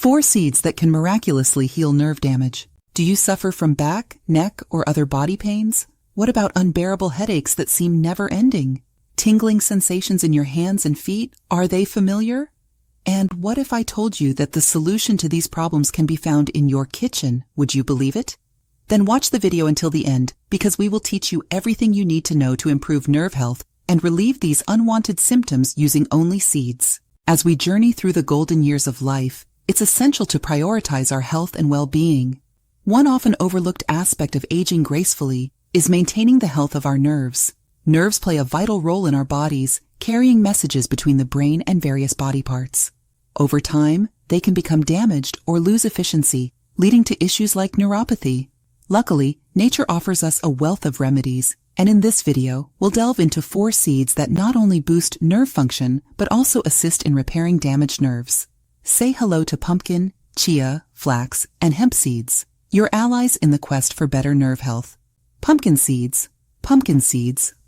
4 seeds that can miraculously heal nerve damage. Do you suffer from back, neck, or other body pains? What about unbearable headaches that seem never-ending? Tingling sensations in your hands and feet, are they familiar? And what if I told you that the solution to these problems can be found in your kitchen? Would you believe it? Then watch the video until the end, because we will teach you everything you need to know to improve nerve health and relieve these unwanted symptoms using only seeds. As we journey through the golden years of life, it's essential to prioritize our health and well-being. One often overlooked aspect of aging gracefully is maintaining the health of our nerves. Nerves play a vital role in our bodies, carrying messages between the brain and various body parts. Over time, they can become damaged or lose efficiency, leading to issues like neuropathy. Luckily, nature offers us a wealth of remedies, and in this video, we'll delve into 4 seeds that not only boost nerve function, but also assist in repairing damaged nerves. Say hello to pumpkin, chia, flax, and hemp seeds, your allies in the quest for better nerve health. Pumpkin seeds,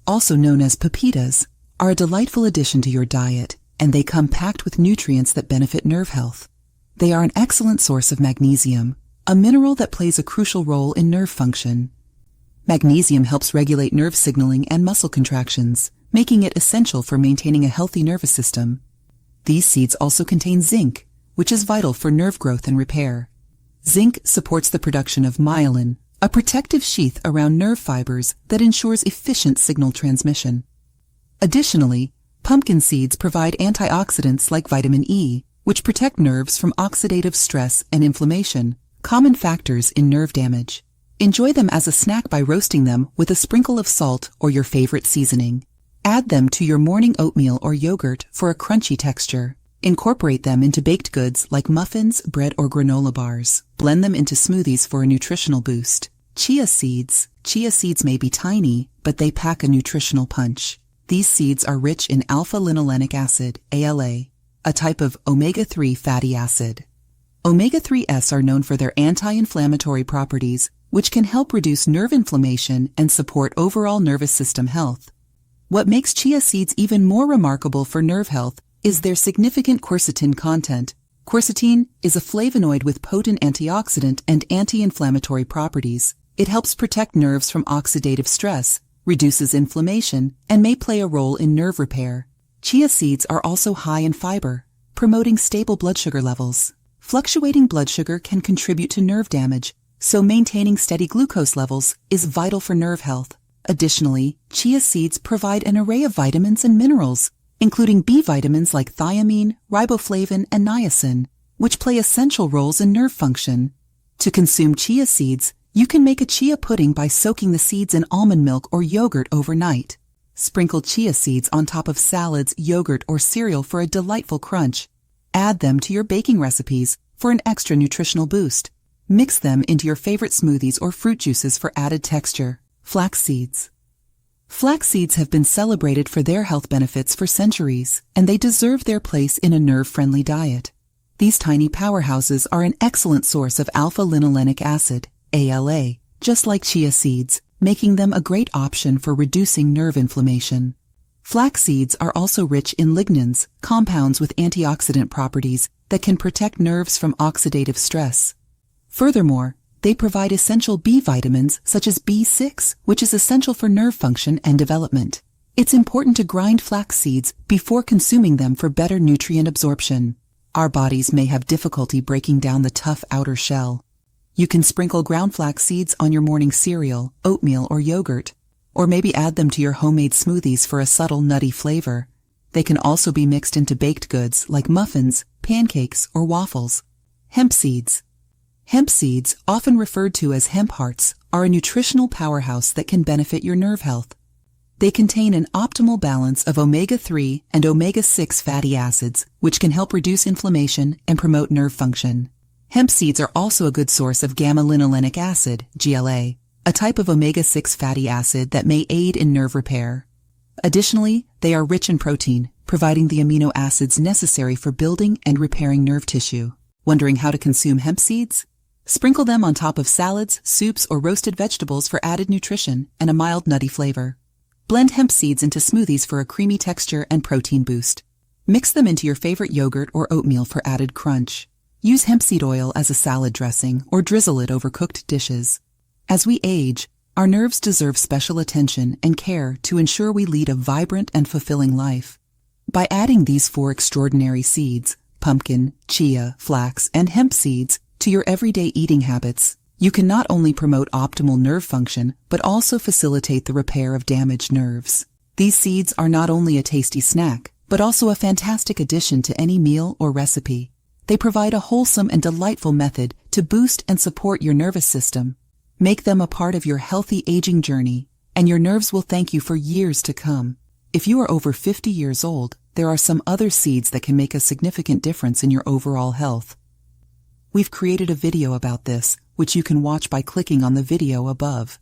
also known as pepitas, are a delightful addition to your diet, and they come packed with nutrients that benefit nerve health. They are an excellent source of magnesium, a mineral that plays a crucial role in nerve function. Magnesium helps regulate nerve signaling and muscle contractions, making it essential for maintaining a healthy nervous system. These seeds also contain zinc, which is vital for nerve growth and repair. Zinc supports the production of myelin, a protective sheath around nerve fibers that ensures efficient signal transmission. Additionally, pumpkin seeds provide antioxidants like vitamin E, which protect nerves from oxidative stress and inflammation, common factors in nerve damage. Enjoy them as a snack by roasting them with a sprinkle of salt or your favorite seasoning. Add them to your morning oatmeal or yogurt for a crunchy texture. Incorporate them into baked goods like muffins, bread, or granola bars. Blend them into smoothies for a nutritional boost. Chia seeds. Chia seeds may be tiny, but they pack a nutritional punch. These seeds are rich in alpha-linolenic acid, ALA, a type of omega-3 fatty acid. Omega-3s are known for their anti-inflammatory properties, which can help reduce nerve inflammation and support overall nervous system health. What makes chia seeds even more remarkable for nerve health is their significant quercetin content. Quercetin is a flavonoid with potent antioxidant and anti-inflammatory properties. It helps protect nerves from oxidative stress, reduces inflammation, and may play a role in nerve repair. Chia seeds are also high in fiber, promoting stable blood sugar levels. Fluctuating blood sugar can contribute to nerve damage, so maintaining steady glucose levels is vital for nerve health. Additionally, chia seeds provide an array of vitamins and minerals, including B vitamins like thiamine, riboflavin, and niacin, which play essential roles in nerve function. To consume chia seeds, you can make a chia pudding by soaking the seeds in almond milk or yogurt overnight. Sprinkle chia seeds on top of salads, yogurt, or cereal for a delightful crunch. Add them to your baking recipes for an extra nutritional boost. Mix them into your favorite smoothies or fruit juices for added texture. Flax seeds. Flax seeds have been celebrated for their health benefits for centuries, and they deserve their place in a nerve-friendly diet. These tiny powerhouses are an excellent source of alpha-linolenic acid, ALA, just like chia seeds, making them a great option for reducing nerve inflammation. Flax seeds are also rich in lignans, compounds with antioxidant properties that can protect nerves from oxidative stress. Furthermore, they provide essential B vitamins such as B6, which is essential for nerve function and development. It's important to grind flax seeds before consuming them for better nutrient absorption. Our bodies may have difficulty breaking down the tough outer shell. You can sprinkle ground flax seeds on your morning cereal, oatmeal, or yogurt, or maybe add them to your homemade smoothies for a subtle nutty flavor. They can also be mixed into baked goods like muffins, pancakes, or waffles. Hemp seeds. Hemp seeds, often referred to as hemp hearts, are a nutritional powerhouse that can benefit your nerve health. They contain an optimal balance of omega-3 and omega-6 fatty acids, which can help reduce inflammation and promote nerve function. Hemp seeds are also a good source of gamma-linolenic acid, GLA, a type of omega-6 fatty acid that may aid in nerve repair. Additionally, they are rich in protein, providing the amino acids necessary for building and repairing nerve tissue. Wondering how to consume hemp seeds? Sprinkle them on top of salads, soups, or roasted vegetables for added nutrition and a mild nutty flavor. Blend hemp seeds into smoothies for a creamy texture and protein boost. Mix them into your favorite yogurt or oatmeal for added crunch. Use hemp seed oil as a salad dressing or drizzle it over cooked dishes. As we age, our nerves deserve special attention and care to ensure we lead a vibrant and fulfilling life. By adding these 4 extraordinary seeds, pumpkin, chia, flax, and hemp seeds, to your everyday eating habits, you can not only promote optimal nerve function, but also facilitate the repair of damaged nerves. These seeds are not only a tasty snack, but also a fantastic addition to any meal or recipe. They provide a wholesome and delightful method to boost and support your nervous system. Make them a part of your healthy aging journey, and your nerves will thank you for years to come. If you are over 50 years old, there are some other seeds that can make a significant difference in your overall health. We've created a video about this, which you can watch by clicking on the video above.